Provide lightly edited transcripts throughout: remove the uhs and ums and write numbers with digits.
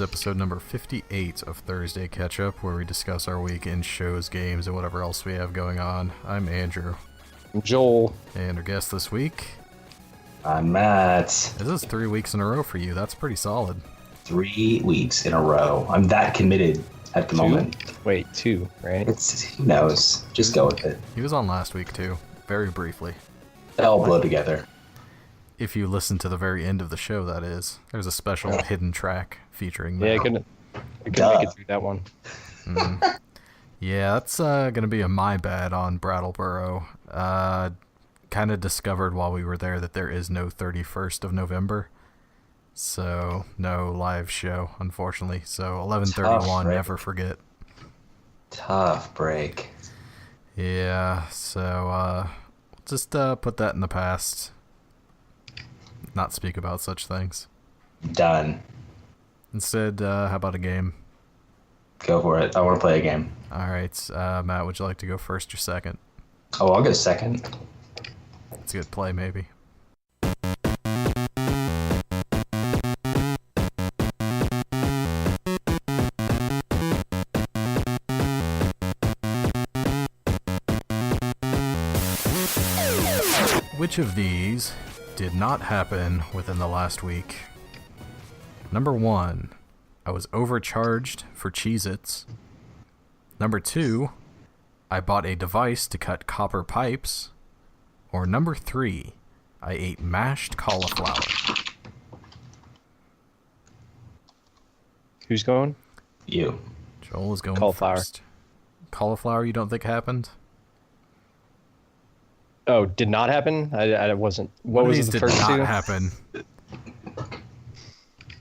episode number 58 of Thursday Ketchup, where we discuss our week in shows, games, and whatever else we have going on. I'm Andrew. I'm Joel. And our guest this week... I'm Matt. This is 3 weeks in a row for you. That's pretty solid. 3 weeks in a row. I'm that committed at the moment. Wait, 2, right? Who knows? Just go with it. He was on last week, too. Very briefly. They all blow together. If you listen to the very end of the show, that is. There's a special hidden track featuring Mel. Yeah, I couldn't make it through that one. Yeah, that's going to be a my bad on Brattleboro. Kind of discovered while we were there that there is no 31st of November. So, no live show, unfortunately. So, 11/31, never forget. Tough break. Yeah, so just put that in the past. Not speak about such things. Done. Instead, how about a game? Go for it. I want to play a game. Alright, Matt, would you like to go first or second? Oh, I'll go second. It's a good play, maybe. Which of these did not happen within the last week? Number 1, I was overcharged for Cheez-Its. Number 2, I bought a device to cut copper pipes. Or number 3, I ate mashed cauliflower. Who's going? You. Joel is going Cauliflower. first. Cauliflower you don't think happened? Oh, did not happen? I wasn't. What One of was these the did first not two? happen.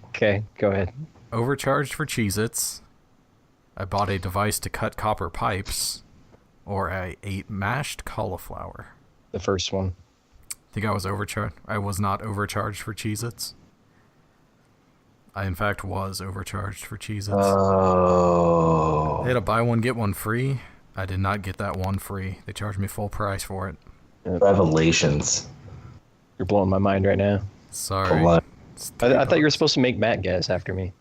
Okay, go ahead. Overcharged for Cheez-Its. I bought a device to cut copper pipes. Or I ate mashed cauliflower. The first one. Think I was overcharged? I was not overcharged for Cheez-Its. I, in fact, was overcharged for Cheez-Its. Oh. They had a buy one, get one free. I did not get that one free. They charged me full price for it. Revelations. You're blowing my mind right now. Sorry. What? I thought you were supposed to make Matt guess after me.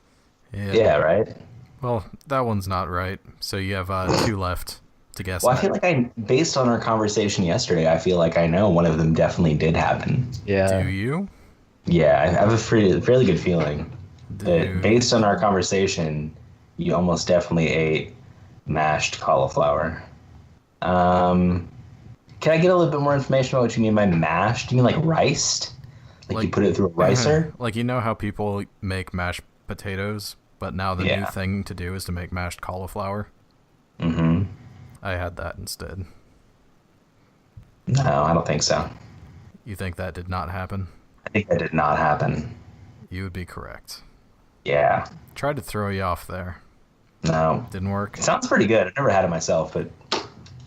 Yeah, right? Well, that one's not right. So you have 2 left to guess. Well, I feel like based on our conversation yesterday, I feel like I know one of them definitely did happen. Yeah. Do you? Yeah, I have a fairly good feeling that Dude. based on our conversation, you almost definitely ate mashed cauliflower. Can I get a little bit more information about what you mean by mashed? Do you mean like riced? Like you put it through a ricer? Like, you know how people make mashed potatoes, but now the new thing to do is to make mashed cauliflower? Mm-hmm. I had that instead. No, I don't think so. You think that did not happen? I think that did not happen. You would be correct. Yeah. Tried to throw you off there. No. Didn't work. It sounds pretty good. I've never had it myself, but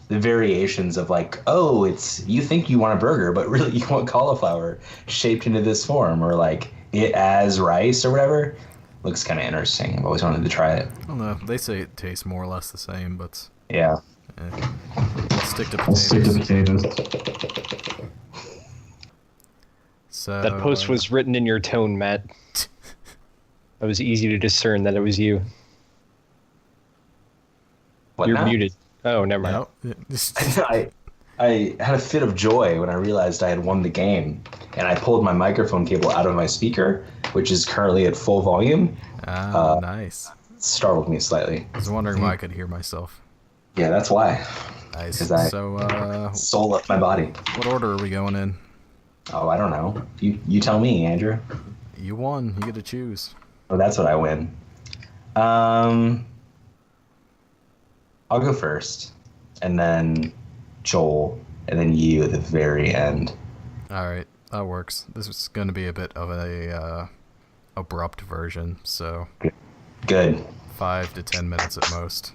the variations of like, oh, it's you think you want a burger, but really you want cauliflower shaped into this form, or like it as rice or whatever, looks kind of interesting. I've always wanted to try it. I don't know. They say it tastes more or less the same, but Yeah. let's stick to potatoes. So That post was written in your tone, Matt. It was easy to discern that it was you. What You're now? muted. Oh, never mind. no. I had a fit of joy when I realized I had won the game, and I pulled my microphone cable out of my speaker, which is currently at full volume. Nice. Startled me slightly. I was wondering why I could hear myself. Yeah, that's why. Nice. 'Cause I- So, Soul left my body. what order are we going in? Oh, I don't know. You tell me, Andrew. You won. You get to choose. Oh, that's what I win. I'll go first, and then Joel, and then you at the very end. All right, that works. This is going to be a bit of a abrupt version, so Good. 5 to 10 minutes at most.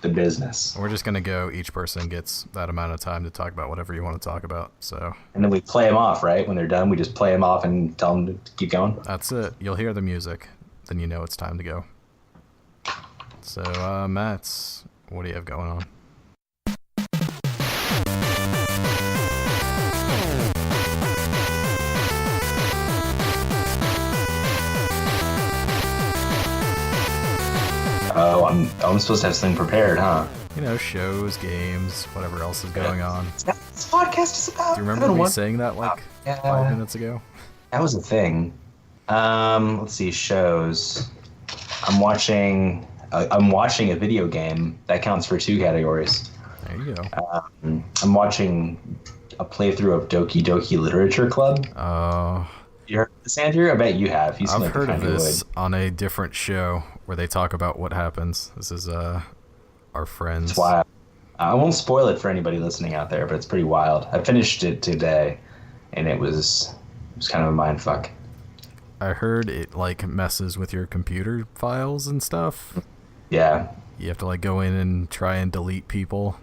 The business. We're just going to go, each person gets that amount of time to talk about whatever you want to talk about, so And then we play them off, right? When they're done, we just play them off and tell them to keep going. that's it. You'll hear the music, then you know it's time to go. So, Matt, what do you have going on? Oh, I'm supposed to have something prepared, huh? You know, shows, games, whatever else is going on. Is that what this podcast is about? Do you remember me saying that like Yeah. 5 minutes ago? That was a thing. Let's see, shows. I'm watching a video game. That counts for 2 categories. There you go. I'm watching a playthrough of Doki Doki Literature Club. You heard of this, Andrew? I bet you have. You seem I've like the heard of kind who this would. on a different show where they talk about what happens. This is our friends. It's wild. I won't spoil it for anybody listening out there, but it's pretty wild. I finished it today, and it was kind of a mind fuck. I heard it like messes with your computer files and stuff. Yeah. You have to like go in and try and delete people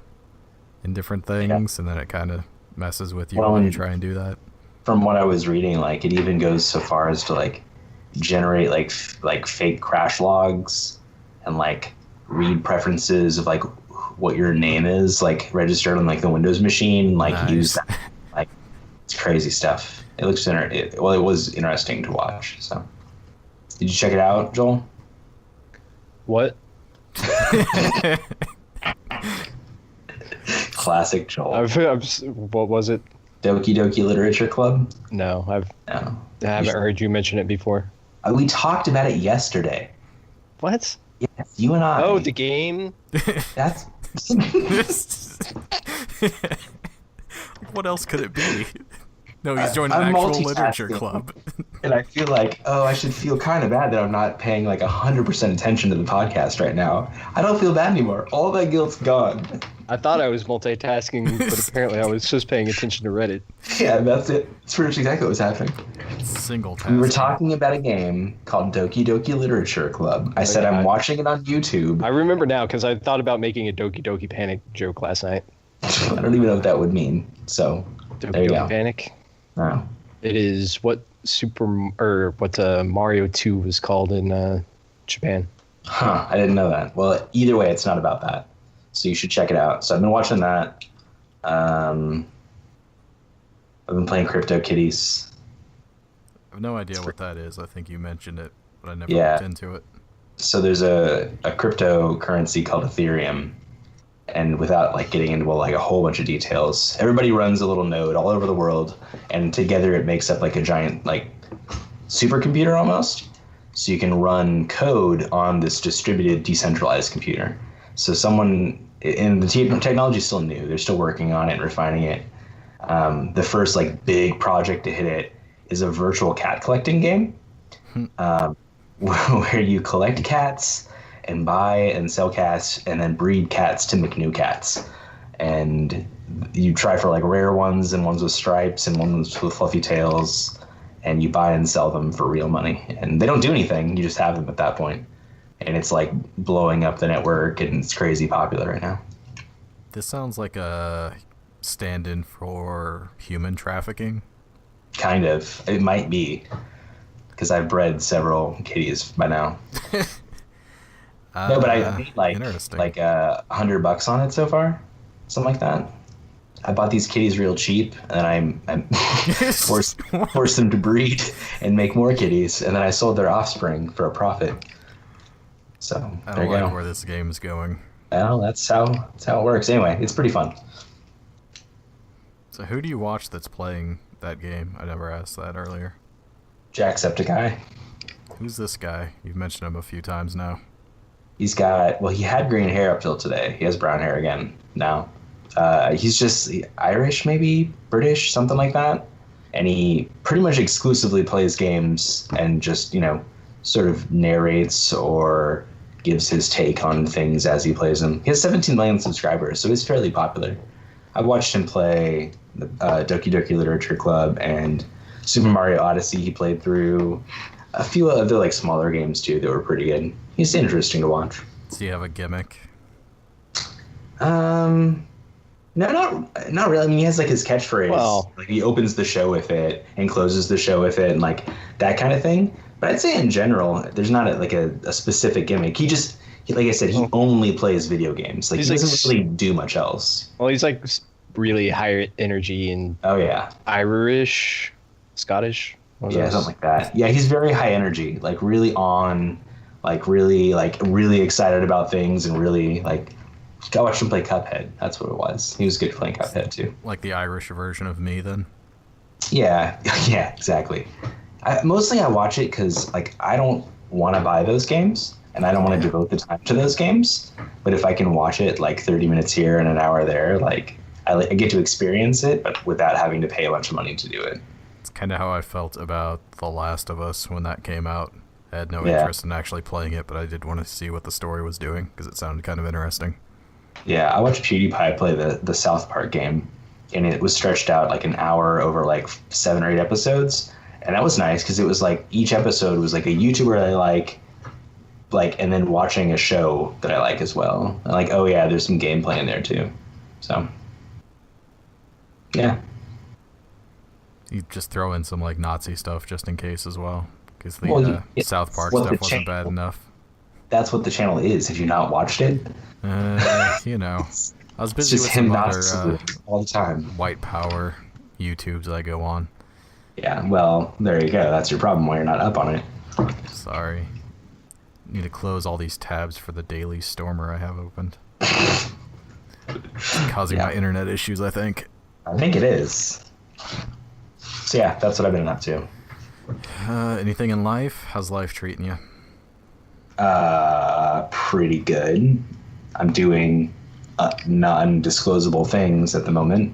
in different things, and then it kind of messes with you when you try and do that. From what I was reading, like it even goes so far as to like generate like fake crash logs and like read preferences of like what your name is like registered on like the Windows machine, like Nice. use that. Like it's crazy stuff. It looks it was interesting to watch. So did you check it out, Joel? What? Classic Joel. What was it? Doki Doki Literature Club. No, No. I haven't heard you mention it before. We talked about it yesterday. What? Yes, you and I. Oh, the game? That's What else could it be? No, he's joined I'm an actual multitasking. literature club. And I feel like, I should feel kind of bad that I'm not paying like 100% attention to the podcast right now. I don't feel bad anymore. All that guilt's gone. I thought I was multitasking, but apparently I was just paying attention to Reddit. Yeah, that's it. That's pretty much exactly what was happening. Single task. We were talking about a game called Doki Doki Literature Club. I said I'm watching it on YouTube. I remember now because I thought about making a Doki Doki Panic joke last night. I don't even know what that would mean. So Doki there you Doki go. Panic. Oh. It is what Mario 2 was called in Japan. Huh, I didn't know that. Well, either way, it's not about that. So you should check it out. So I've been watching that. I've been playing Crypto Kitties. I have no idea what that is. I think you mentioned it, but I never Yeah. looked into it. So there's a cryptocurrency called Ethereum. And without like getting into like a whole bunch of details, everybody runs a little node all over the world, and together it makes up like a giant like supercomputer almost. So you can run code on this distributed decentralized computer. So and the technology is still new. They're still working on it and refining it. The first like big project to hit it is a virtual cat collecting game, where you collect cats and buy and sell cats and then breed cats to make new cats. And you try for like rare ones and ones with stripes and ones with fluffy tails, and you buy and sell them for real money. And they don't do anything. You just have them at that point. And it's like blowing up the network, and it's crazy popular right now. This sounds like a stand-in for human trafficking. Kind of. It might be, because I've bred several kitties by now. No, but I made like interesting. $100 on it so far, something like that. I bought these kitties real cheap, and I'm forced them to breed and make more kitties, and then I sold their offspring for a profit. So I there don't you like go. where this game is going. Well, that's how it works. Anyway, it's pretty fun. So who do you watch that's playing that game? I never asked that earlier. Jacksepticeye. Who's this guy? You've mentioned him a few times now. He had green hair up till today. He has brown hair again now. He's just Irish, maybe British, something like that. And he pretty much exclusively plays games and just, sort of narrates or gives his take on things as he plays them. He has 17 million subscribers, so he's fairly popular. I've watched him play Doki Doki Literature Club and Super Mario Odyssey. He played through a few other like smaller games too that were pretty good. He's interesting to watch. Does he have a gimmick? No, not really. I mean, he has like his catchphrase. Well- Like he opens the show with it and closes the show with it, and like that kind of thing. But I'd say in general, there's not a specific gimmick. Like I said, he only plays video games. Like He's he like doesn't really do much else. Well, he's like really high energy and Oh yeah, Irish, Scottish. What was yeah, those? something like that. Yeah, he's very high energy, like really on, like really excited about things and really like. I watched him play Cuphead. That's what it was. He was good playing Cuphead too. Like the Irish version of me, then. Yeah, yeah, exactly. Mostly I watch it because like I don't want to buy those games and I don't want to devote the time to those games. But if I can watch it like 30 minutes here and an hour there, like I get to experience it, but without having to pay a bunch of money to do it. It's kind of how I felt about The Last of Us when that came out. I had no interest in actually playing it, but I did want to see what the story was doing because it sounded kind of interesting. Yeah, I watched PewDiePie play the South Park game, and it was stretched out like an hour over like 7 or 8 episodes, and that was nice because it was like each episode was like a YouTuber I like, and then watching a show that I like as well. And like, oh yeah, there's some gameplay in there too. So, yeah. You just throw in some like Nazi stuff just in case as well, because the South Park stuff wasn't bad enough. That's what the channel is. Have you not watched it? You know, I was busy It's just with him some other all the time. white power YouTubes I go on. Yeah, well, there you go. That's your problem why you're not up on it. Sorry. Need to close all these tabs for the Daily Stormer I have opened. Causing my internet issues, I think. I think it is. So yeah, that's what I've been up to. Anything in life? How's life treating you? Pretty good. I'm doing non-disclosable things at the moment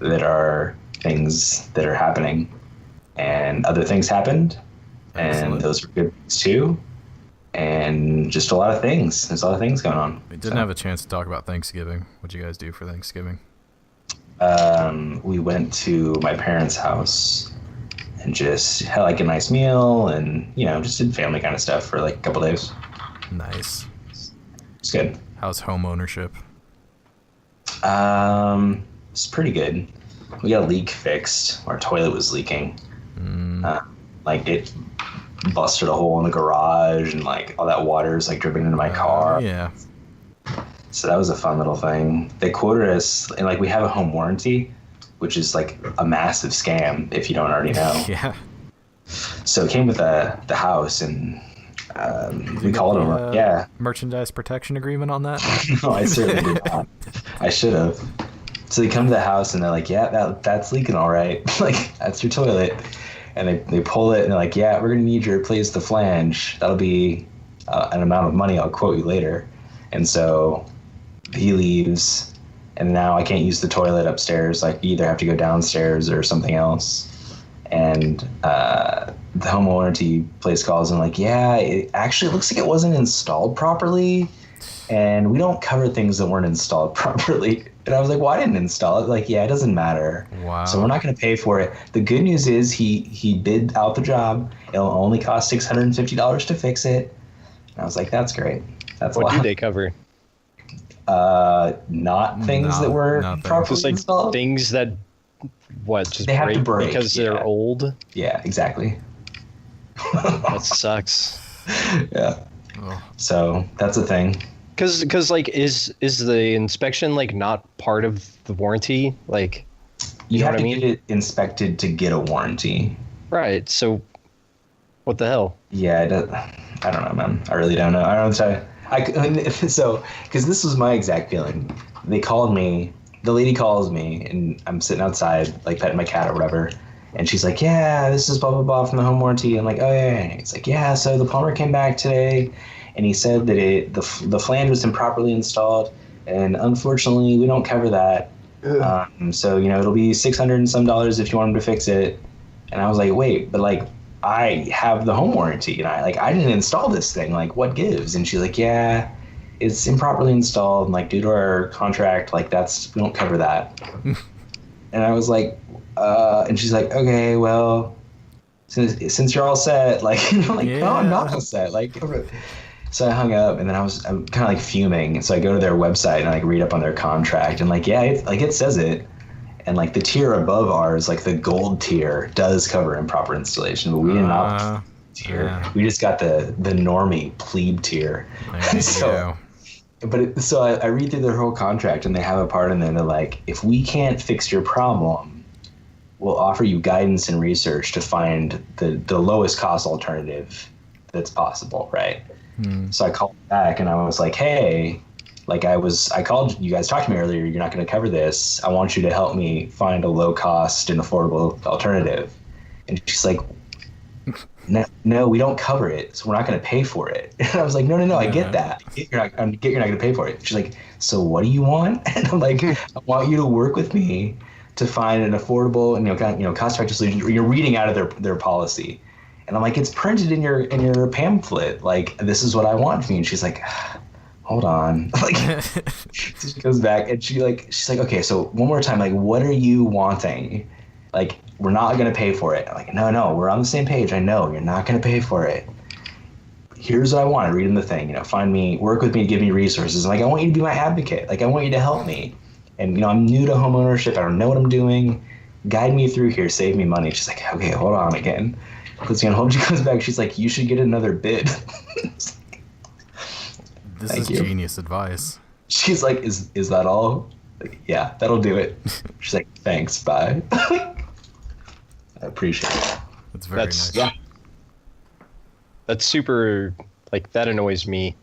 that are things that are happening. And other things happened. Excellent. And those were good things too. And just a lot of things. There's a lot of things going on. We didn't have a chance to talk about Thanksgiving. What'd you guys do for Thanksgiving? We went to my parents' house and just had like a nice meal and, you know, just did family kind of stuff for like a couple days. Nice. It's good. How's home ownership? It's pretty good. We got a leak fixed. Our toilet was leaking. Like it busted a hole in the garage and like all that water is like dripping into my car. Yeah. So that was a fun little thing. They quoted us, and like we have a home warranty, which is like a massive scam if you don't already know. Yeah. So it came with the house, and we called them. Yeah. Merchandise protection agreement on that? No, I certainly did not. I should have. So they come to the house, and they're like, "Yeah, that's leaking all right. Like that's your toilet." And they pull it, and they're like, "Yeah, we're gonna need you to replace the flange. That'll be an amount of money. I'll quote you later." And so he leaves, and now I can't use the toilet upstairs. Like, you either have to go downstairs or something else. And the home warranty place calls and like, yeah, it actually looks like it wasn't installed properly, and we don't cover things that weren't installed properly. And I was like, well, I didn't install it. Like, yeah, it doesn't matter. Wow. So we're not going to pay for it. The good news is he bid out the job. It'll only cost $650 to fix it. And I was like, that's great. That's What a lot. do they cover? Not things that were properly Just like installed. things that just They have to break, because yeah. they're old. Yeah, exactly. That sucks. Yeah. Oh. So that's a thing. Because like is the inspection like not part of the warranty? Like You know have what to I mean? get it inspected to get a warranty. Right. So what the hell? Yeah, I don't know, man. I really don't know. I don't know. So, because this was my exact feeling. They called me. The lady calls me, and I'm sitting outside, like petting my cat or whatever. And she's like, "Yeah, this is blah blah blah from the home warranty." I'm like, "Oh yeah." It's like, "Yeah." So the plumber came back today, and he said that the flange was improperly installed, and unfortunately, we don't cover that. So it'll be $600 and some if you want him to fix it. And I was like, "Wait, but like, I have the home warranty, and I didn't install this thing. Like, what gives?" And she's like, "Yeah, it's improperly installed, and like due to our contract, like we don't cover that." And I was like, and she's like, "Okay, well, since you're all set, like," I'm like, "No, I'm not all set." Like, so I hung up, and then I'm kind of like fuming. So I go to their website and I like read up on their contract, and like, yeah, it says it. And like the tier above ours, like the gold tier, does cover improper installation, but we didn't opt for the tier. Yeah. We just got the normie plebe tier. There you go. So I read through their whole contract, and they have a part in there that like, if we can't fix your problem, we'll offer you guidance and research to find the lowest cost alternative that's possible, right? So I called back and I was like, hey, like I called you guys, talked to me earlier. You're not going to cover this. I want you to help me find a low cost and affordable alternative. And she's like, no, we don't cover it. So we're not going to pay for it. And I was like, no, I get that. You're not going to pay for it. She's like, so what do you want? And I'm like, I want you to work with me to find an affordable and cost-effective solution. You're reading out of their policy. And I'm like, it's printed in your pamphlet. Like, this is what I want from you. And she's like, hold on. Like, so she goes back and she's like, okay, so one more time, like, what are you wanting? Like, we're not going to pay for it. I'm like, no, we're on the same page. I know you're not going to pay for it. Here's what I want. I read in the thing, find me, work with me, give me resources. I'm like, I want you to be my advocate. Like, I want you to help me. And, I'm new to home ownership. I don't know what I'm doing. Guide me through here. Save me money. She's like, okay, hold on again. Puts me on hold. She comes back. She's like, you should get another bid. This is genius advice. She's like, is that all? Like, yeah, that'll do it. She's like, thanks, bye. I appreciate it. That's very nice. Yeah. That's super, like, that annoys me.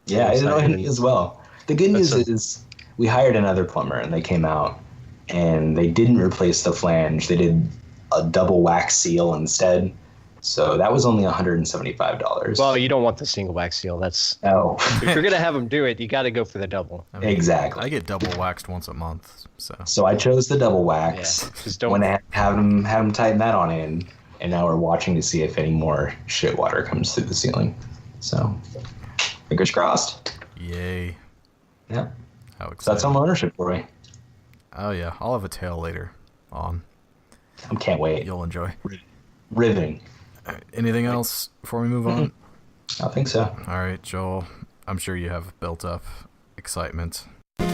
Yeah, it annoys me as well. The good news is we hired another plumber, and they came out, and they didn't replace the flange. They did a double wax seal instead. So that was only $175. Well, you don't want the single wax seal. That's if you're gonna have them do it, you got to go for the double. I mean, exactly. I get double waxed once a month, so I chose the double wax. Yeah, just don't. When I have them tighten that on in, and now we're watching to see if any more shit water comes through the ceiling. So, fingers crossed. Yay! Yeah. How exciting! So that's home ownership for me. Oh yeah, I'll have a tale later on. I can't wait. You'll enjoy. Riveting. Anything else before we move on? I think so. All right, Joel. I'm sure you have built up excitement. I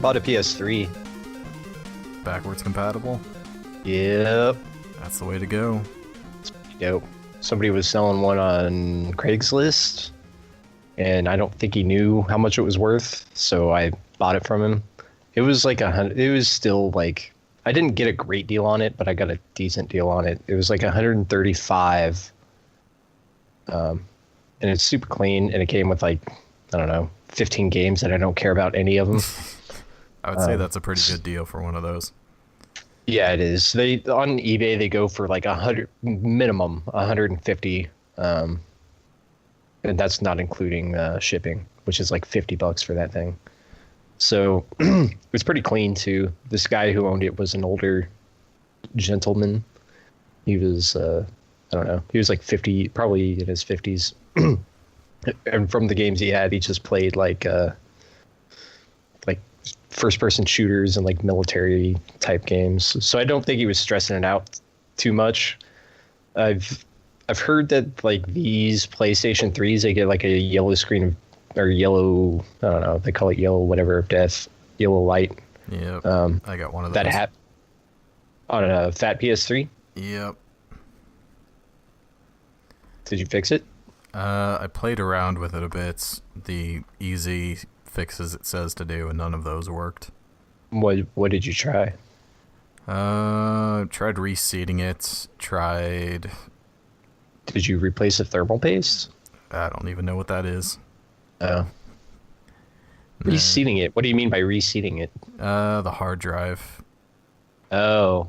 bought a PS3. Backwards compatible? Yep. That's the way to go. It's pretty dope. Somebody was selling one on Craigslist, and I don't think he knew how much it was worth, so I bought it from him. It was like it was still like, I didn't get a great deal on it, but I got a decent deal on it. It was like 135, and it's super clean, and it came with like, I don't know, 15 games, and I don't care about any of them. I would say that's a pretty good deal for one of those. Yeah, it is. They on eBay they go for like 100 minimum 150, and that's not including shipping, which is like $50 for that thing. So it's pretty clean too. This guy who owned it was an older gentleman. He was I don't know. He was like 50, probably in his 50s. And from the games he had, he just played like first-person shooters and like military type games. So I don't think he was stressing it out too much. I've heard that like these PlayStation 3s, they get like a yellow screen of, or yellow, I don't know, they call it yellow whatever of death, yellow light. Yep. I got one of that those. On a fat PS3. Yep. Did you fix it? I played around with it a bit. The easy fixes it says to do, and none of those worked. What did you try? Tried reseating it. Tried. Did you replace the thermal paste? I don't even know what that is. Oh. Reseating it. What do you mean by reseating it? The hard drive. Oh.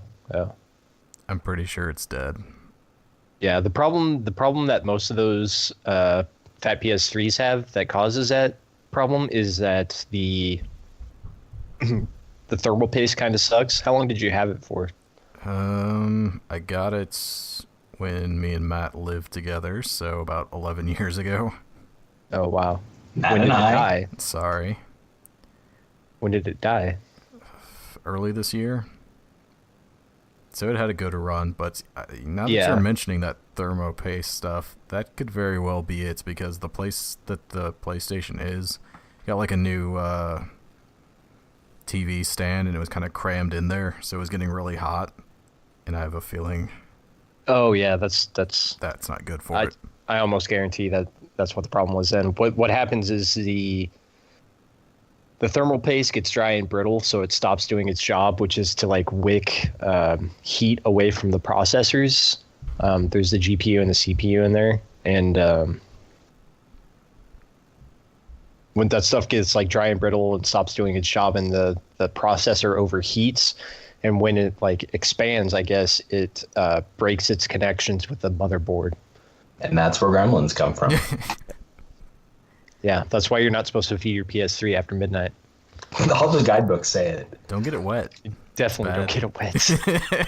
I'm pretty sure it's dead. Yeah, the problem that most of those fat PS3s have that causes that problem is that the thermal paste kind of sucks. How long did you have it for? I got it when me and Matt lived together, so about 11 years ago. Oh wow. Matt When did and it I. die? Sorry. When did it die? Early this year. So it had to go to run, but now that Yeah. you're mentioning that thermo paste stuff, that could very well be it, because the place that the PlayStation is got like a new TV stand, and it was kind of crammed in there, so it was getting really hot, and I have a feeling Oh yeah, that's not good for it. I almost guarantee that that's what the problem was then. What happens is the thermal paste gets dry and brittle, so it stops doing its job, which is to like wick heat away from the processors. There's the GPU and the CPU in there, and when that stuff gets like dry and brittle and stops doing its job, and the processor overheats, and when it like expands, I guess it breaks its connections with the motherboard. And that's where gremlins come from. Yeah, that's why you're not supposed to feed your PS3 after midnight. All the guidebooks say it. Don't get it wet. Definitely Bad. don't get it wet.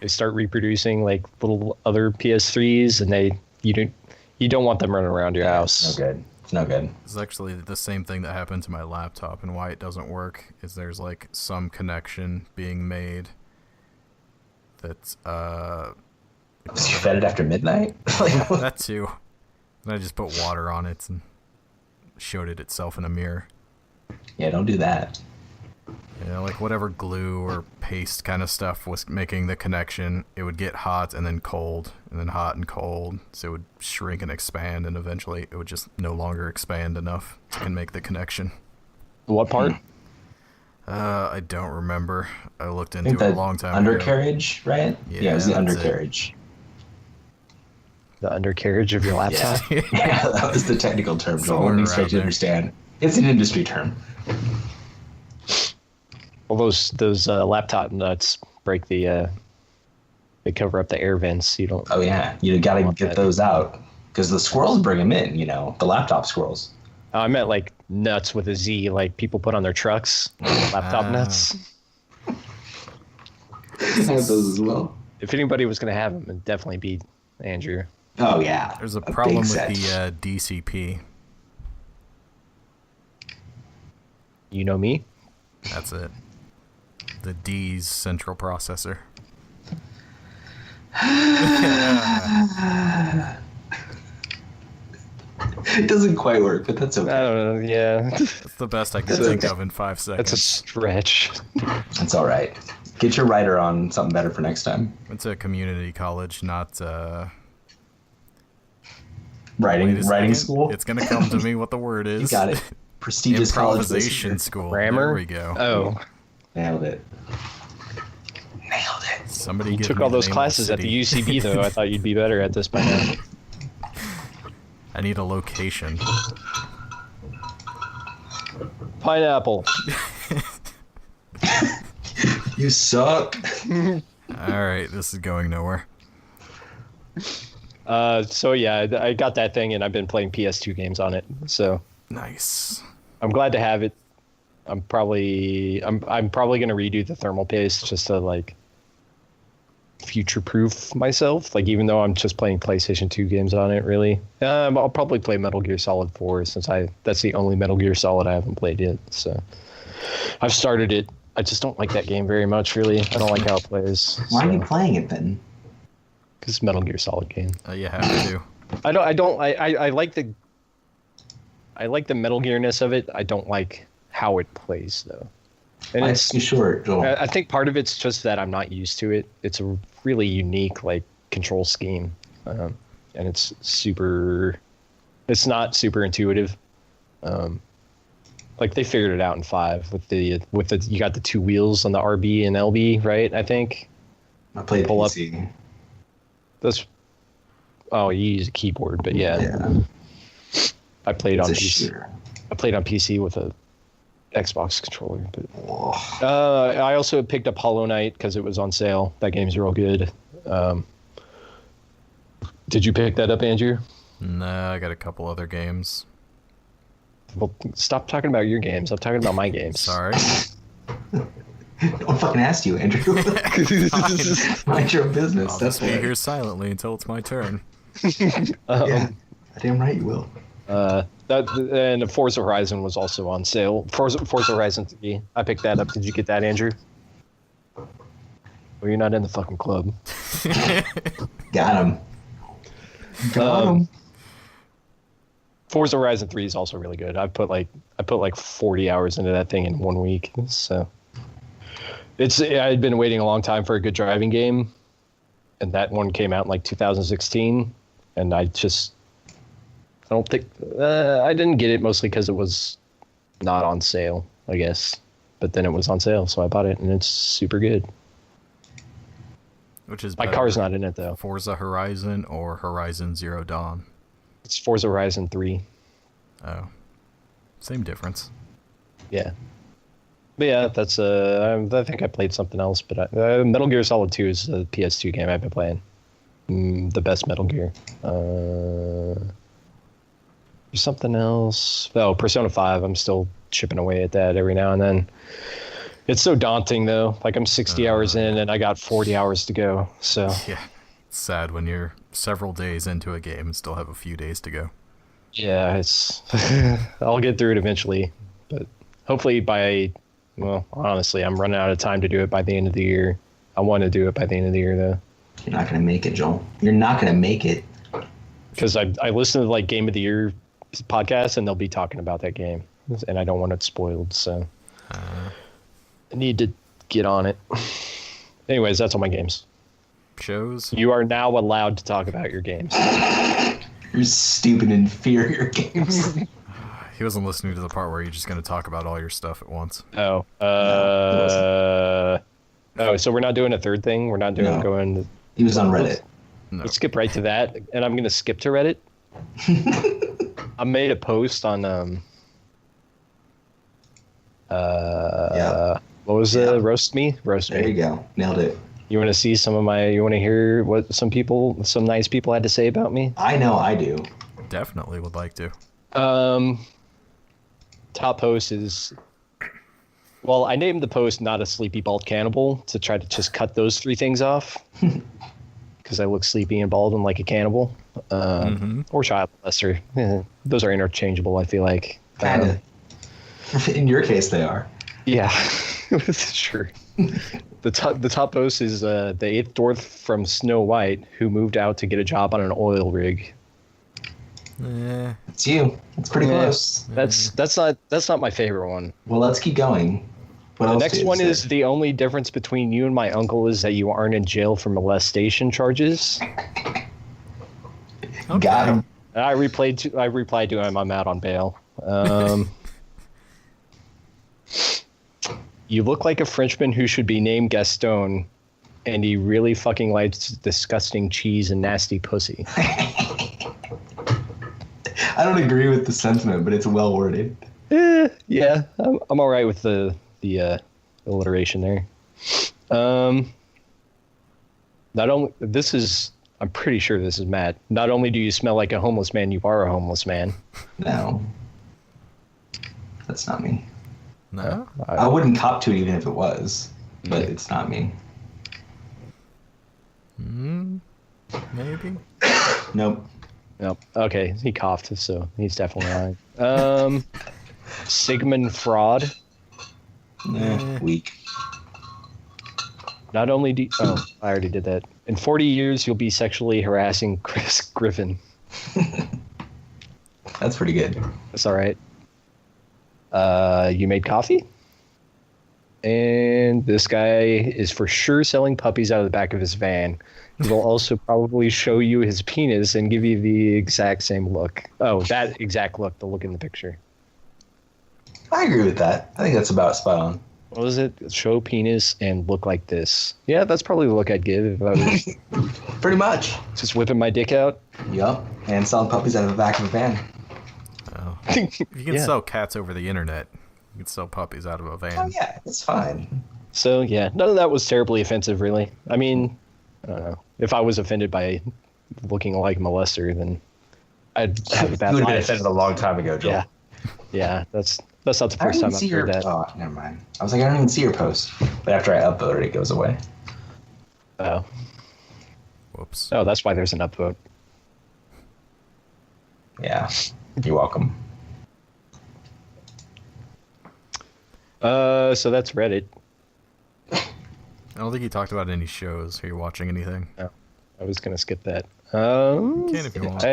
They start reproducing like little other PS3s, and you don't want them running around your house. No good. It's no good. It's actually the same thing that happened to my laptop, and why it doesn't work is there's like some connection being made that's So you fed it after midnight? Like, what? that too. And I just put water on it and showed it itself in a mirror. Yeah, don't do that. You know, like whatever glue or paste kind of stuff was making the connection, it would get hot and then cold, and then hot and cold, so it would shrink and expand, and eventually it would just no longer expand enough to make the connection. What part? I don't remember. I looked I into think it the a long time ago. undercarriage, right? Yeah, it was the that's it. undercarriage. The undercarriage of your laptop? Yeah. Yeah, that was the technical term. Joel Somewhere wouldn't expect around you to there. understand. It's an industry term. Well, those laptop nuts break they cover up the air vents. You don't. Oh yeah, you got to want get that. those out because the squirrels bring them in. You know, the laptop squirrels. I meant like nuts with a Z, like people put on their trucks. Laptop Ah. nuts. I have those as well. If anybody was going to have them, it'd definitely be Andrew. Oh yeah. There's a big problem with set. the DCP. You know me. That's it. The D's central processor. It doesn't quite work, but that's I okay. don't know. Yeah, That's the best I can That's think okay. of in 5 that's a seconds. stretch. It's all right. Get your writer on something better for next time. Went to community college, not Writing wait a writing second. school. It's gonna come to me what the word is. You got it. Prestigious college. this Improvisation year. school. Grammar. There we go. Oh, Nailed it. Nailed it. Somebody you give took me all the those name of classes at the city. UCB though. I thought you'd be better at this by now. I need a location. Pineapple. You suck. Alright, this is going nowhere. So yeah, I got that thing, and I've been playing PS2 games on it. So Nice. I'm glad to have it. I'm probably gonna redo the thermal paste just to like future-proof myself. Like even though I'm just playing PlayStation 2 games on it, really, I'll probably play Metal Gear Solid 4 since that's the only Metal Gear Solid I haven't played yet. So I've started it. I just don't like that game very much, really. I don't like how it plays. Why are you playing it then? Because it's Metal Gear Solid game. You have to. I like the Metal Gearness of it. I don't like how it plays though. And Life's it's too short, Joel. I think part of it's just that I'm not used to it. It's a really unique like control scheme, and it's not super intuitive. Like they figured it out in 5 with the you got the 2 wheels on the RB and LB, right? I think I played pull up- PC. that's. Oh, you use a keyboard, but yeah. I played It's on a PC. shooter. I played on PC with a Xbox controller, but Whoa. I also picked up Hollow Knight because it was on sale. That game's real good. Did you pick that up, Andrew? Nah, I got a couple other games. Well, stop talking about your games. I'm talking about my games. Sorry. No one fucking asked you, Andrew. Mind your own business. I'll That's just be why. here silently until it's my turn. Yeah. Damn right you will. And Forza Horizon was also on sale. Forza Horizon 3. I picked that up. Did you get that, Andrew? Well, you're not in the fucking club. Got him. Got him. Forza Horizon 3 is also really good. I put like 40 hours into that thing in 1 week. So I'd been waiting a long time for a good driving game, and that one came out in like 2016, and I don't think I didn't get it mostly because it was not on sale, I guess. But then it was on sale, so I bought it, and it's super good. Which is My better, car's not in it, though. Forza Horizon or Horizon Zero Dawn? It's Forza Horizon 3. Oh. Same difference. Yeah. But yeah, that's I think I played something else, but Metal Gear Solid 2 is the PS2 game I've been playing. The best Metal Gear. There's something else. Oh, Persona 5. I'm still chipping away at that every now and then. It's so daunting, though. Like, I'm 60 hours in, and I got 40 hours to go. So Yeah. It's sad when you're several days into a game and still have a few days to go. yeah, it's I'll get through it eventually, but hopefully well, honestly, I'm running out of time to do it by the end of the year. I want to do it by the end of the year, though. You're not going to make it, Joel. You're not going to make it. Because I listen to like Game of the Year podcasts, and they'll be talking about that game, and I don't want it spoiled, so I need to get on it. Anyways, that's all my games. Shows? You are now allowed to talk about your games. Your stupid, inferior games. He wasn't listening to the part where you're just going to talk about all your stuff at once. Oh, so we're not doing a third thing? We're not doing going... He was on Reddit. No. Let's skip right to that, and I'm going to skip to Reddit. I made a post on what was it? Roast me. There you go. Nailed it. You want to see you want to hear what some nice people had to say about me? I know I do. Definitely would like to. Top post is, well, I named the post Not a Sleepy Bald Cannibal to try to just cut those three things off. Because I look sleepy and bald and like a cannibal. Or child molester. Those are interchangeable, I feel like. Kind of. In your case, they are. Yeah, sure. The top post is the eighth dwarf from Snow White who moved out to get a job on an oil rig. It's you. It's pretty close. That's not my favorite one. Well, let's keep going. The next one is the only difference between you and my uncle is that you aren't in jail for molestation charges. Okay. Got him. I replied to him. I'm out on bail. You look like a Frenchman who should be named Gaston, and he really fucking likes disgusting cheese and nasty pussy. I don't agree with the sentiment, but it's well worded. Yeah, I'm all right with the alliteration there. I'm pretty sure this is Matt. Not only do you smell like a homeless man, you are a homeless man. No. That's not me. No? I wouldn't cop to it even if it was, but it's not me. Maybe? Nope. Nope. Okay, he coughed, so he's definitely lying. Sigmund Fraud. Weak. Not only do I already did that. In 40 years, you'll be sexually harassing Chris Griffin. That's pretty good. That's all right. You made coffee? And this guy is for sure selling puppies out of the back of his van. He will also probably show you his penis and give you the exact same look. Oh, that exact look, the look in the picture. I agree with that. I think that's about spot on. What was it? Show penis and look like this. Yeah, that's probably the look I'd give if I was Pretty much. just whipping my dick out. Yup. And selling puppies out of the back of a van. Oh. If you can Yeah. sell cats over the internet, you can sell puppies out of a van. Oh, yeah. It's fine. So, yeah, none of that was terribly offensive, really. I mean, I don't know. If I was offended by looking like a molester, then I'd have a bad You would have been life. offended a long time ago, Joel. Yeah. Yeah, that's not the I don't first even time see I've your... heard that. Oh, never mind. I was like, I don't even see your post. But after I upvote it, it goes away. Oh. Whoops. Oh, that's why there's an upvote. Yeah. You're welcome. So that's Reddit. I don't think you talked about any shows. Are you watching anything? I was gonna skip that. You can if you want.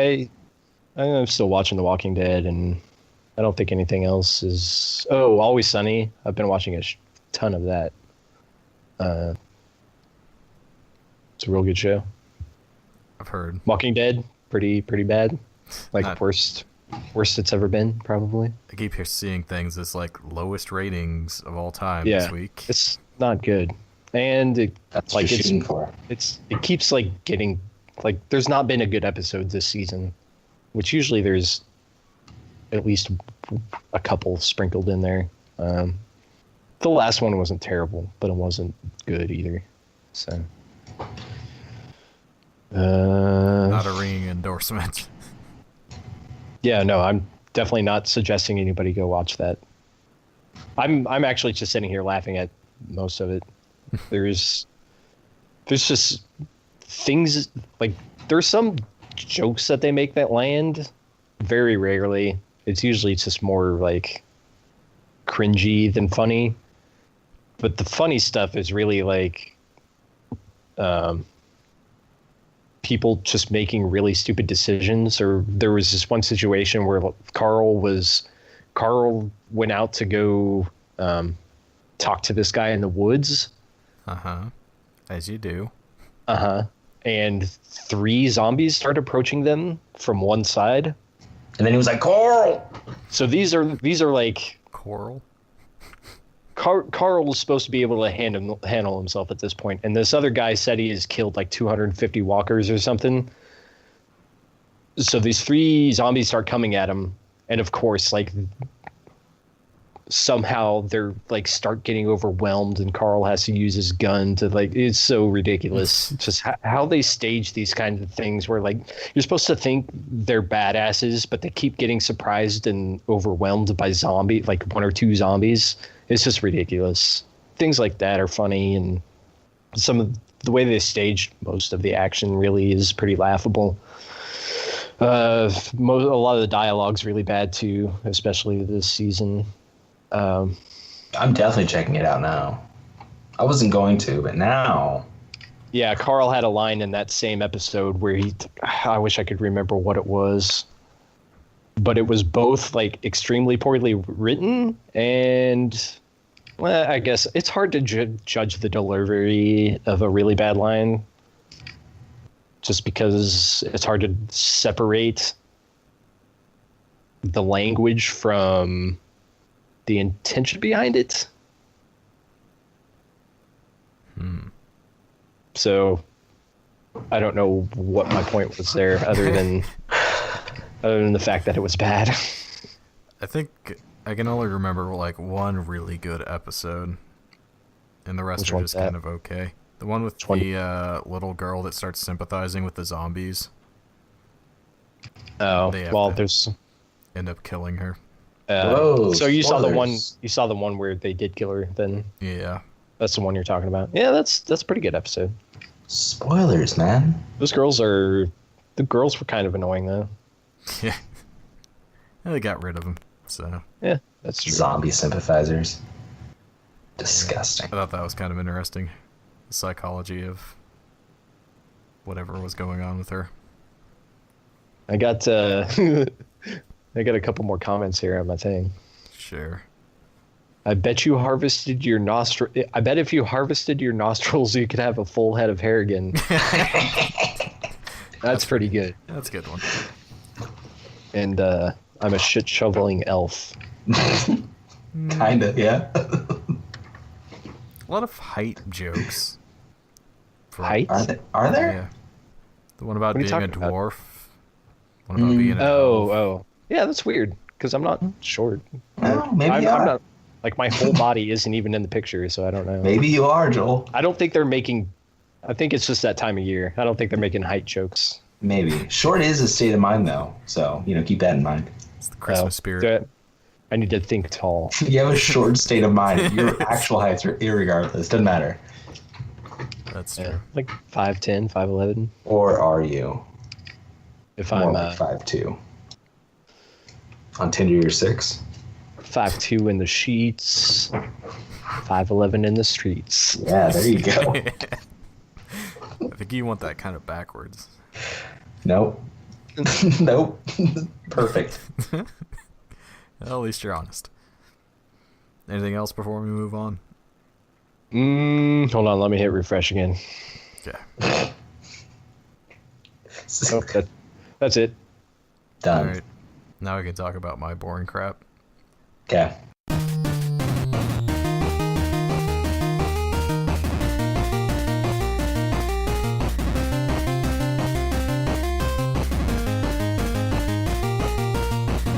I'm still watching The Walking Dead, and I don't think anything else is. Oh, Always Sunny. I've been watching a ton of that. It's a real good show. I've heard. Walking Dead, pretty bad. Like Not- worst Worst it's ever been, probably. I keep here seeing things as like lowest ratings of all time Yeah, this week. it's not good, and That's what you're shooting for. it keeps like getting like there's not been a good episode this season, which usually there's at least a couple sprinkled in there. The last one wasn't terrible, but it wasn't good either. So, Not a ringing endorsement. yeah, no, I'm definitely not suggesting anybody go watch that. I'm actually just sitting here laughing at most of it. There's just things like there's some jokes that they make that land very rarely. It's usually just more like cringy than funny. But the funny stuff is really like people just making really stupid decisions. Or there was this one situation where Carl went out to go talk to this guy in the woods. As you do. And 3 zombies start approaching them from one side. And then he was like, Coral! So these are like Coral? Carl was supposed to be able to handle himself at this point, and this other guy said he has killed like 250 walkers or something. So these 3 zombies start coming at him, and of course, like somehow they're like start getting overwhelmed, and Carl has to use his gun to like. It's so ridiculous, just how they stage these kinds of things where like you're supposed to think they're badasses, but they keep getting surprised and overwhelmed by like 1 or 2 zombies. It's just ridiculous. Things like that are funny, and some of the way they staged most of the action really is pretty laughable. A lot of the dialogue's really bad too, especially this season. I'm definitely checking it out now. I wasn't going to, but now. Yeah, Carl had a line in that same episode where I wish I could remember what it was. But it was both like extremely poorly written and, well, I guess it's hard to judge the delivery of a really bad line just because it's hard to separate the language from the intention behind it. So I don't know what my point was there other than the fact that it was bad. I think I can only remember like one really good episode, and the rest are just kind of okay. The one with the little girl that starts sympathizing with the zombies. Oh, well, there's end up killing her. Whoa, so you spoilers. saw the one where they did kill her. Then Yeah, that's the one you're talking about. Yeah, that's a pretty good episode. Spoilers, man. The girls were kind of annoying though. yeah. And they got rid of him, so Yeah, that's true. Zombie sympathizers. Disgusting. I thought that was kind of interesting. The psychology of whatever was going on with her. I got I got a couple more comments here on my thing. Sure. I bet if you harvested your nostrils, you could have a full head of hair again. That's pretty good. That's a good one. And I'm a shit shoveling elf. Kinda, yeah. A lot of height jokes. Height? Are there? Yeah. The one about What are you being a talking about? dwarf. One about being an elf. Oh. Yeah, that's weird, because I'm not short. Well, maybe I'm you are. not, like, my whole body isn't even in the picture, so I don't know. Maybe you are, Joel. I don't think they're making... I think it's just that time of year. I don't think they're making height jokes. Maybe. Short is a state of mind, though. So, keep that in mind. It's the Christmas spirit. I need to think tall. You have a short state of mind. Your actual heights are irregardless. Doesn't matter. That's true. Yeah, like 5'10", 5'11". Or are you? If More I'm like 5'2". On Tinder, you're 6. 5'2" in the sheets, 5'11" in the streets. Yeah, there you go. I think you want that kind of backwards. Nope. Nope. Perfect. Well, at least you're honest. Anything else before we move on? Hold on, let me hit refresh again. Okay. Oh, that's it. Done. All right. Now I can talk about my boring crap. Okay.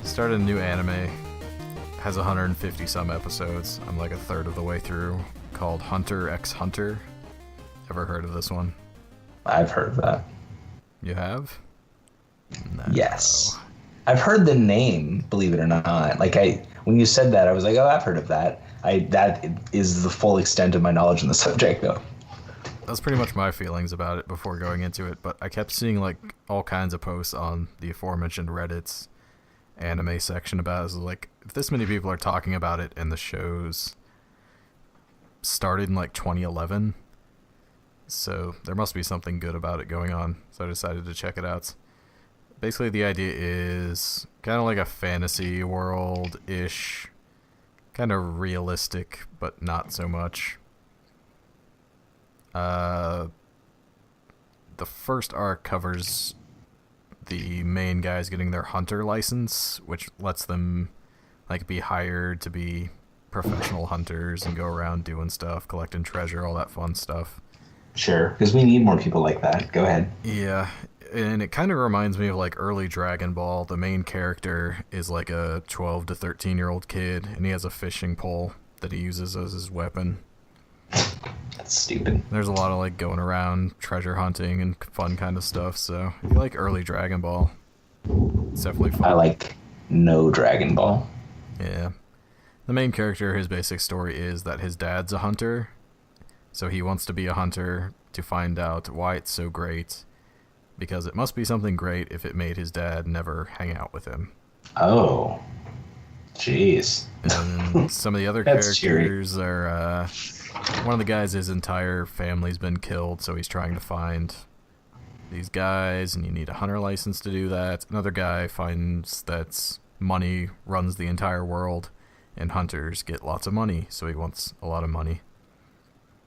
Started a new anime. Has 150 some episodes. I'm like a third of the way through. Called Hunter x Hunter. Ever heard of this one? I've heard of that. You have? No. Yes. I've heard the name, believe it or not. Like when you said that, I was like, oh, I've heard of that. That is the full extent of my knowledge on the subject, though. That's pretty much my feelings about it before going into it, but I kept seeing like all kinds of posts on the aforementioned Reddit's anime section about it. So, like, if this many people are talking about it and the show's started in like 2011, so there must be something good about it going on. So I decided to check it out. Basically, the idea is kind of like a fantasy world-ish, kind of realistic, but not so much. The first arc covers the main guys getting their hunter license, which lets them like be hired to be professional hunters and go around doing stuff, collecting treasure, all that fun stuff. Sure, because we need more people like that. Go ahead. Yeah, and it kind of reminds me of like early Dragon Ball. The main character is like a 12 to 13-year-old kid, and he has a fishing pole that he uses as his weapon. That's stupid. There's a lot of like going around treasure hunting and fun kind of stuff, so if you like early Dragon Ball, it's definitely fun. I like no Dragon Ball. Yeah. The main character, his basic story is that his dad's a hunter, so he wants to be a hunter to find out why it's so great, because it must be something great if it made his dad never hang out with him. Oh. Jeez. And some of the other That's characters are, one of the guys, his entire family's been killed, so he's trying to find these guys, and you need a hunter license to do that. Another guy finds that money runs the entire world, and hunters get lots of money, so he wants a lot of money.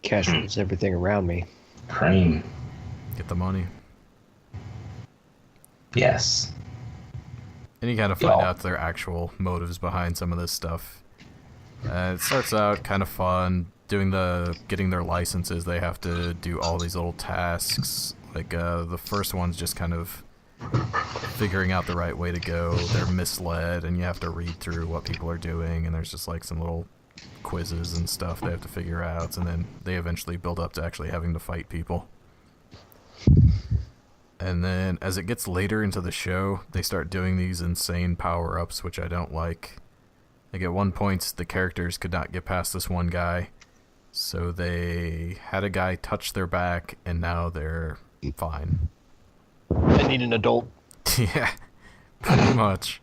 Cash rules everything around me. Cream. Get the money. Yes. And you kind of find out their actual motives behind some of this stuff. It starts out kind of fun. Getting their licenses, they have to do all these little tasks. Like, the first one's just kind of figuring out the right way to go. They're misled, and you have to read through what people are doing, and there's just like some little quizzes and stuff they have to figure out, and then they eventually build up to actually having to fight people. And then as it gets later into the show, they start doing these insane power-ups, which I don't like. Like, at one point, the characters could not get past this one guy, so they had a guy touch their back, and now they're fine. I need an adult. Yeah, pretty much.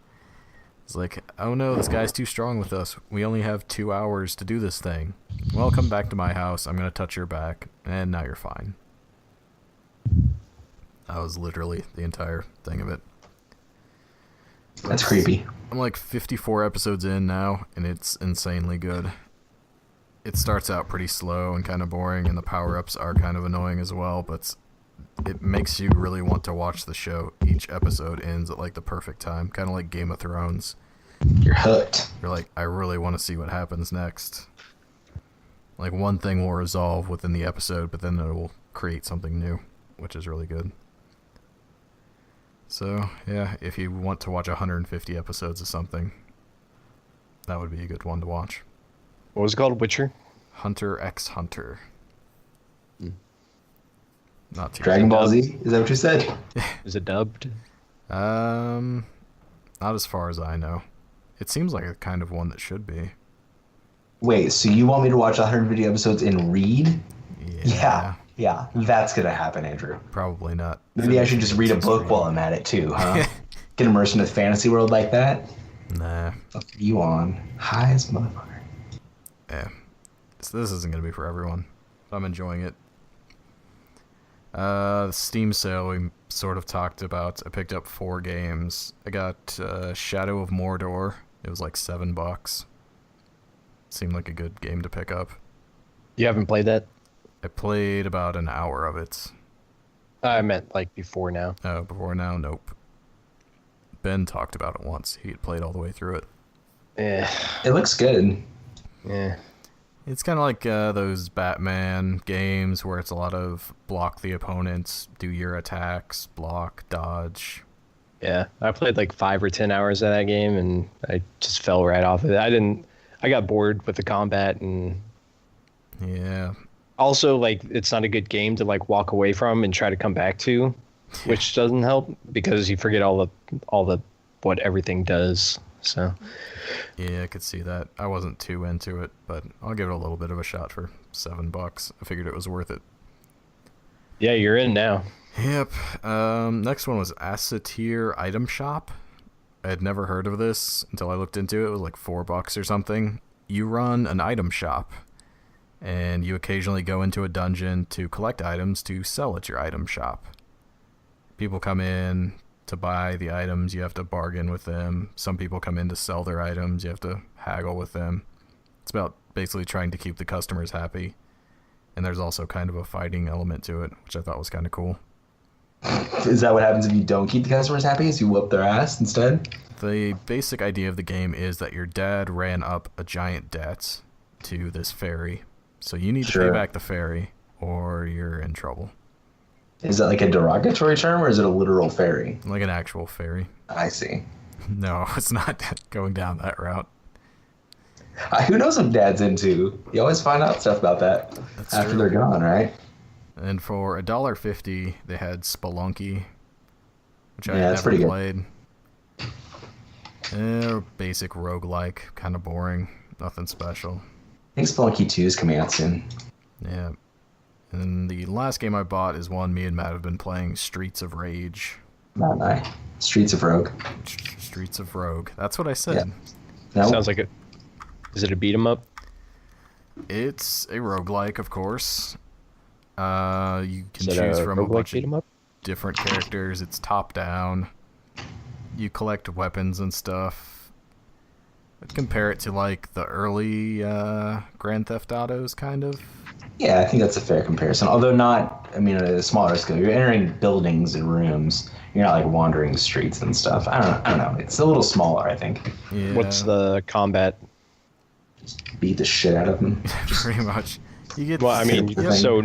It's like, oh no, this guy's too strong with us. We only have 2 hours to do this thing. Well, come back to my house. I'm going to touch your back, and now you're fine. That was literally the entire thing of it. That's creepy. I'm like 54 episodes in now, and it's insanely good. It starts out pretty slow and kind of boring, and the power-ups are kind of annoying as well, but it makes you really want to watch the show. Each episode ends at like the perfect time, kind of like Game of Thrones. You're hooked. You're like, I really want to see what happens next. Like, one thing will resolve within the episode, but then it will create something new, which is really good. So, yeah, if you want to watch 150 episodes of something, that would be a good one to watch. What was it called? Witcher? Hunter x Hunter. Not too Dragon Ball Z? Is that what you said? Is it dubbed? Not as far as I know. It seems like a kind of one that should be. Wait, so you want me to watch 150 episodes and read? Yeah. Yeah, that's gonna happen, Andrew. Probably not. Maybe I should just read a book while I'm at it too, huh? Get immersed in a fantasy world like that? Nah. Fuck you on. High as motherfucker. Yeah. This isn't going to be for everyone. I'm enjoying it. The Steam sale we sort of talked about. I picked up 4 games. I got Shadow of Mordor. It was like $7. Seemed like a good game to pick up. You haven't played that? I played about an hour of it. I meant like before now. Oh, before now? Nope. Ben talked about it once. He had played all the way through it. Yeah. It looks good. Yeah. It's kind of like those Batman games where it's a lot of block the opponents, do your attacks, block, dodge. Yeah. I played like 5 or 10 hours of that game, and I just fell right off of it. I got bored with the combat, and Yeah. also, like, it's not a good game to like walk away from and try to come back to, which doesn't help because you forget all the what everything does. So Yeah, I could see that. I wasn't too into it, but I'll give it a little bit of a shot for $7. I figured it was worth it. yeah, you're in now. Yep. Next one was Assateer Item Shop. I had never heard of this until I looked into it. It was like $4 or something. You run an item shop, and you occasionally go into a dungeon to collect items to sell at your item shop. People come in to buy the items, you have to bargain with them. Some people come in to sell their items, you have to haggle with them. It's about basically trying to keep the customers happy. And there's also kind of a fighting element to it, which I thought was kind of cool. Is that what happens if you don't keep the customers happy? Is you whoop their ass instead? The basic idea of the game is that your dad ran up a giant debt to this ferry. So you need to pay back the ferry, or you're in trouble. Is that like a derogatory term, or is it a literal fairy? Like an actual ferry. I see. No, it's not going down that route. Who knows what Dad's into? You always find out stuff about that after they're gone, right? And for $1.50, they had Spelunky, which I Yeah, had that's never pretty played. Basic roguelike, kind of boring, nothing special. I think Spelunky 2 is coming out soon. Yeah. And the last game I bought is one me and Matt have been playing, Streets of Rage. Not I. Streets of Rogue. Streets of Rogue. That's what I said. Yeah. No, Sounds like is it a beat 'em up? It's a roguelike, of course. You can Is it choose a from a roguelike bunch beat 'em of up? different characters. It's top down. You collect weapons and stuff. I'd compare it to like the early Grand Theft Autos, kind of. yeah, I think that's a fair comparison. Although not, I mean, at a smaller scale. You're entering buildings and rooms. You're not like wandering streets and stuff. I don't know. It's a little smaller, I think. Yeah. What's the combat? Beat the shit out of them. Pretty much. You get. Well, I mean, Thing. so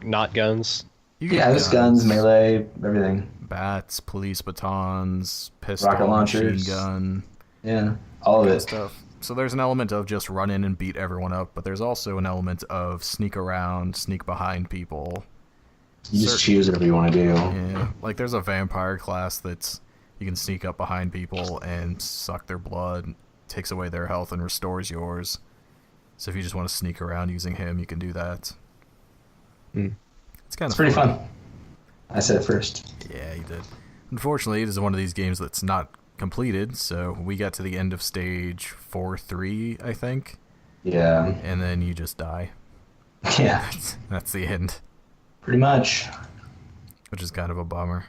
not guns. You get Yeah, there's guns, melee, everything. bats, police batons, pistol, Rocket launchers. machine gun, Yeah, all of good it. stuff. So there's an element of just run in and beat everyone up, but there's also an element of sneak around, sneak behind people. You just choose whatever you want to do. Yeah, like there's a vampire class that's you can sneak up behind people and suck their blood, takes away their health and restores yours. So if you just want to sneak around using him, you can do that. It's kind It's of pretty fun. I said it first. Yeah, you did. Unfortunately, it is one of these games that's not completed, so we got to the end of stage 4-3, I think, Yeah. and then you just die. Yeah, That's the end, pretty much. which is kind of a bummer.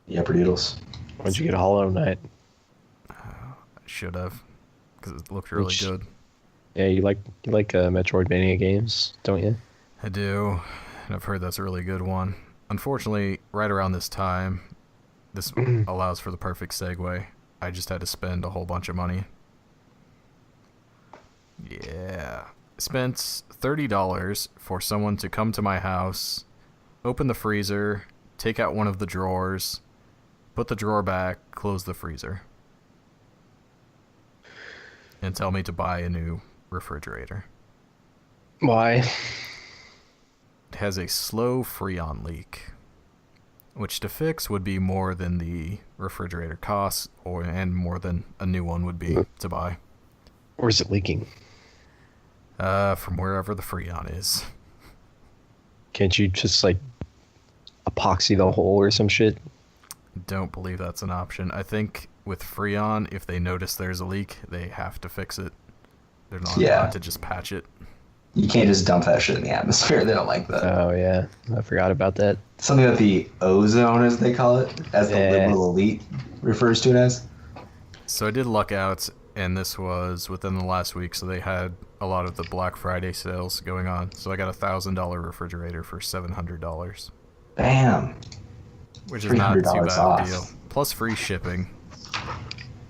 Yepper doodles. When'd you get a Hollow Knight? I should have, because it looked really good. Yeah, you like Metroidvania games, don't you? I do, and I've heard that's a really good one. Unfortunately, right around this time, this allows for the perfect segue. I just had to spend a whole bunch of money. Yeah. I spent $30 for someone to come to my house, open the freezer, take out one of the drawers, put the drawer back, close the freezer, and tell me to buy a new refrigerator. Why? It has a slow Freon leak, which to fix would be more than the refrigerator costs, and more than a new one would be to buy. Or is it leaking? From wherever the Freon is. Can't you just like epoxy the hole or some shit? Don't believe that's an option. I think with Freon, if they notice there's a leak, they have to fix it. They're not allowed to just patch it. You can't just dump that shit in the atmosphere. They don't like that. Oh yeah, I forgot about that. Something that the ozone, as they call it, as the liberal elite refers to it as. So I did luck out, and this was within the last week, so they had a lot of the Black Friday sales going on. So I got a $1,000 refrigerator for $700. Bam. which is not too $300 bad off. of a deal. Plus free shipping,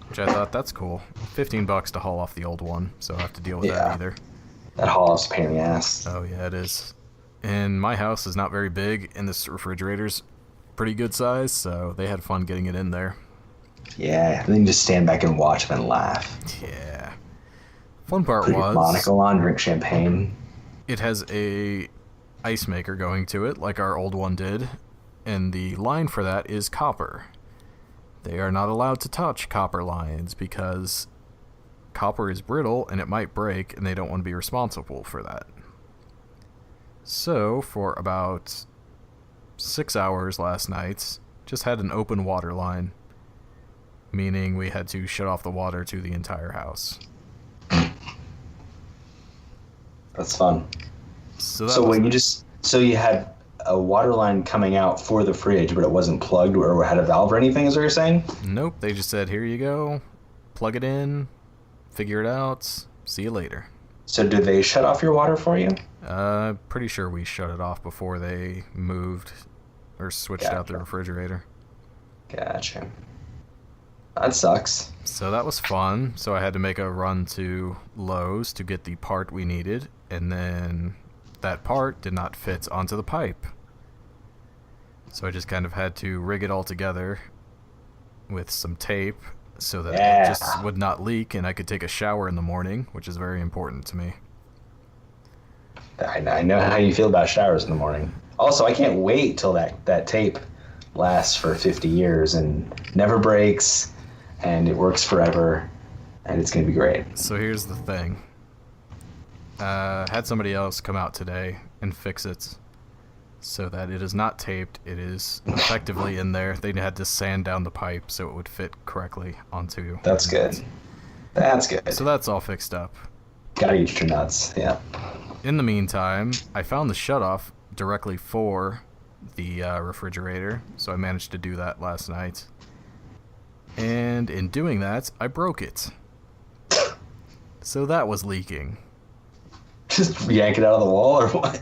which I thought that's cool. $15 to haul off the old one, so I don't have to deal with that Yeah. either. That haul-off's a pain in the ass. Oh yeah, it is. And my house is not very big, and this refrigerator's pretty good size, so they had fun getting it in there. Yeah, then you just stand back and watch them and laugh. Yeah. Fun part Put your was monocle on, drink champagne. it has a ice maker going to it, like our old one did, and the line for that is copper. They are not allowed to touch copper lines because copper is brittle and it might break, and they don't want to be responsible for that. So, for about 6 hours last night, just had an open water line, meaning we had to shut off the water to the entire house. That's fun. So, that So was when nice. you had a water line coming out for the fridge, but it wasn't plugged or had a valve or anything, is what you're saying? Nope, they just said, here you go, plug it in, figure it out, see you later. So did they shut off your water for you? Pretty sure we shut it off before they moved or switched out the Gotcha. refrigerator. Gotcha. That sucks. So that was fun. So I had to make a run to Lowe's to get the part we needed, and then that part did not fit onto the pipe. So I just kind of had to rig it all together with some tape so that it just would not leak and I could take a shower in the morning, which is very important to me. I know how you feel about showers in the morning. Also, I can't wait till that tape lasts for 50 years and never breaks, and it works forever, and it's going to be great. So here's the thing. Had somebody else come out today and fix it so that it is not taped. It is effectively in there. They had to sand down the pipe so it would fit correctly onto. That's good. That's good. So that's all fixed up. Gotta eat your nuts. Yeah. In the meantime, I found the shutoff directly for the refrigerator, so I managed to do that last night. And in doing that, I broke it. So that was leaking. Just yank it out of the wall or what?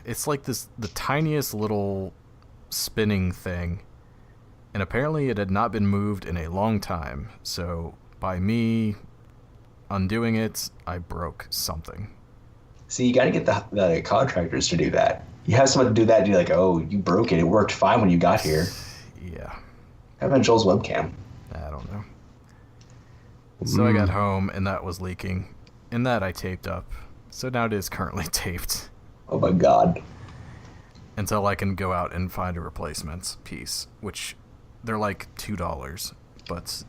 It's like the tiniest little spinning thing, and apparently it had not been moved in a long time, so by me undoing it, I broke something. See, you gotta get the contractors to do that. You have someone to do that, and you're like, oh, you broke it. It worked fine when you got here. Yeah, How about Joel's webcam? I don't know. So I got home, and that was leaking, and that I taped up. So now it is currently taped. Oh my god. Until I can go out and find a replacement piece, which they're like $2. But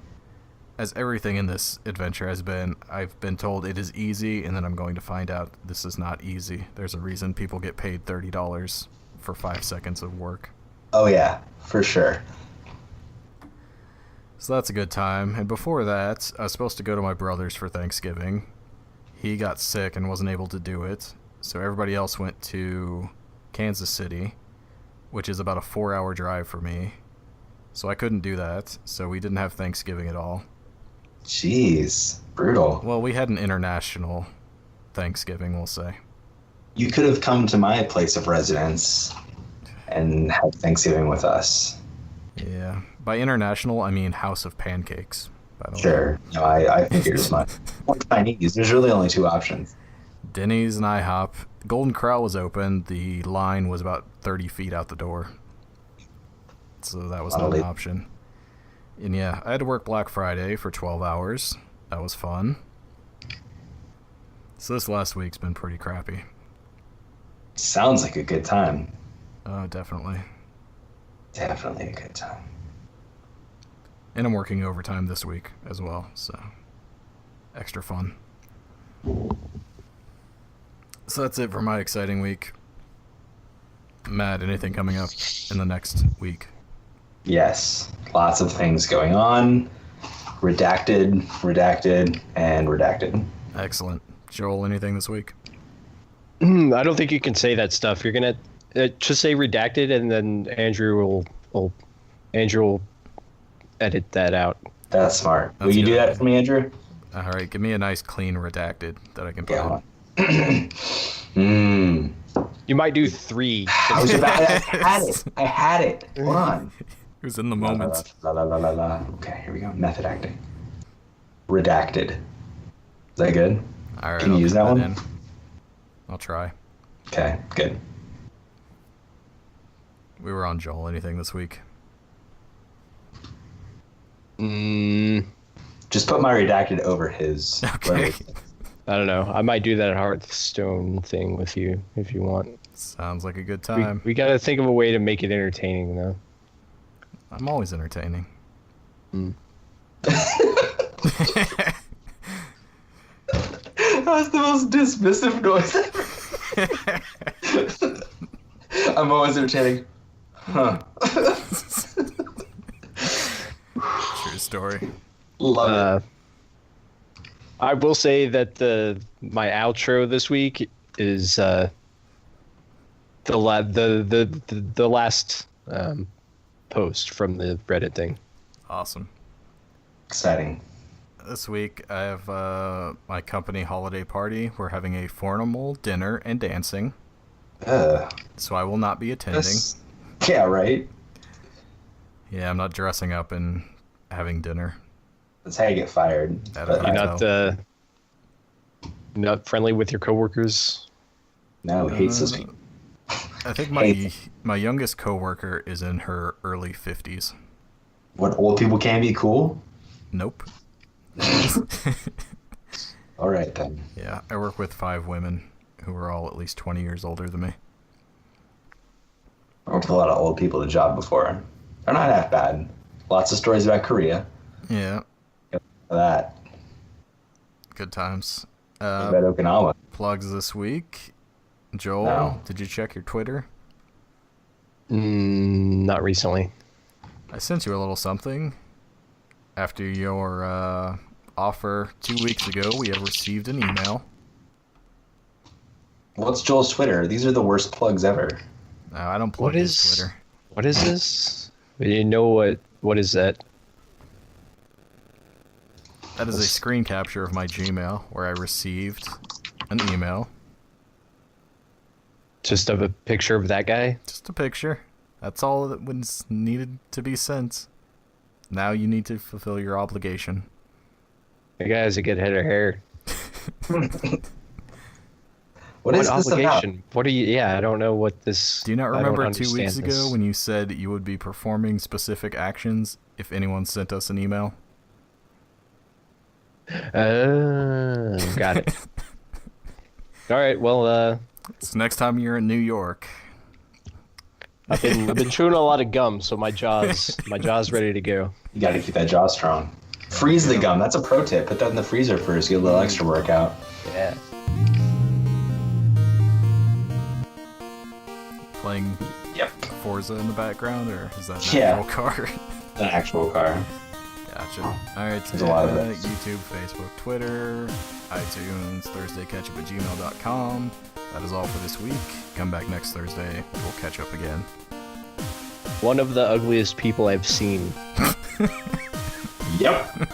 as everything in this adventure has been, I've been told it is easy, and then I'm going to find out this is not easy. There's a reason people get paid $30 for 5 seconds of work. Oh yeah, for sure. So that's a good time. And before that, I was supposed to go to my brother's for Thanksgiving. He got sick and wasn't able to do it. So everybody else went to Kansas City, which is about a 4-hour drive for me. So I couldn't do that. So we didn't have Thanksgiving at all. Jeez, brutal. Well, we had an international Thanksgiving, we'll say. You could have come to my place of residence and had Thanksgiving with us. Yeah. By international, I mean House of Pancakes, by the way. Sure. No, I figured as much. Or Chinese. There's really only two options. Denny's and IHOP. Golden Corral was open. The line was about 30 feet out the door. So that was not an option. And yeah, I had to work Black Friday for 12 hours. That was fun. So this last week's been pretty crappy. Sounds like a good time. Oh, definitely. Definitely a good time. And I'm working overtime this week as well, so extra fun. So that's it for my exciting week. Matt, anything coming up in the next week? Yes. Lots of things going on. Redacted, and redacted. Excellent. Joel, anything this week? I don't think you can say that stuff. You're gonna just say redacted, and then Andrew will edit that out. That's smart. Will That's you do good. that for me, Andrew? All right, give me a nice clean redacted that I can put Yeah. in. You might do 3. I was about. I had it. Hold on. It was in the moment. La la la la la. Okay, here we go. Method acting. Redacted. Is that good? All right, Can you I'll use put that one? in. I'll try. Okay, good. We were on Joel. Anything this week? Just put my redacted over his. Okay. I don't know. I might do that Hearthstone thing with you if you want. Sounds like a good We, time. we gotta think of a way to make it entertaining, though. I'm always entertaining. That was the most dismissive noise ever. I'm always entertaining. Huh. True story. Love it. I will say that my outro this week is the last post from the Reddit thing. Awesome. Exciting. This week I have my company holiday party. We're having a formal dinner and dancing, so I will not be attending. Yeah, right? Yeah, I'm not dressing up and having dinner. That's how you get fired. That You're not friendly with your coworkers. No, hates those people. I think my youngest coworker is in her early 50s. What, old people can't be cool? Nope. All right, then. Yeah, I work with 5 women who are all at least 20 years older than me. I worked with a lot of old people at the job before. They're not half bad. Lots of stories about Korea. Yeah, That. good times. About Okinawa. Plugs this week. Joel, No. did you check your Twitter? Not recently. I sent you a little something. After your offer 2 weeks ago, we have received an email. What's Joel's Twitter? These are the worst plugs ever. No, I don't plug his Twitter. What is this? You know what is that? That is a screen capture of my Gmail where I received an email. Just of a picture of that guy? Just a picture. That's all that was needed to be sent. Now you need to fulfill your obligation. The guy has a good head of hair. What is this obligation? about? What are you? Yeah, I don't know what this. Do you not I don't remember 2 understand weeks this. ago when you said you would be performing specific actions if anyone sent us an email? Oh, got it. All right. Well, So next time you're in New York, I've been chewing a lot of gum, so my jaw's ready to go. You gotta keep that jaw strong. Freeze the gum. That's a pro tip. Put that in the freezer first. Get a little extra workout. Yeah. playing Yep. Forza in the background, or is that an Yeah. actual car? An actual car. Gotcha. Alright, There's a lot of those. YouTube, Facebook, Twitter, iTunes, ThursdayKetchup@gmail.com. That is all for this week. Come back next Thursday. We'll catch up again. One of the ugliest people I've seen. Yep.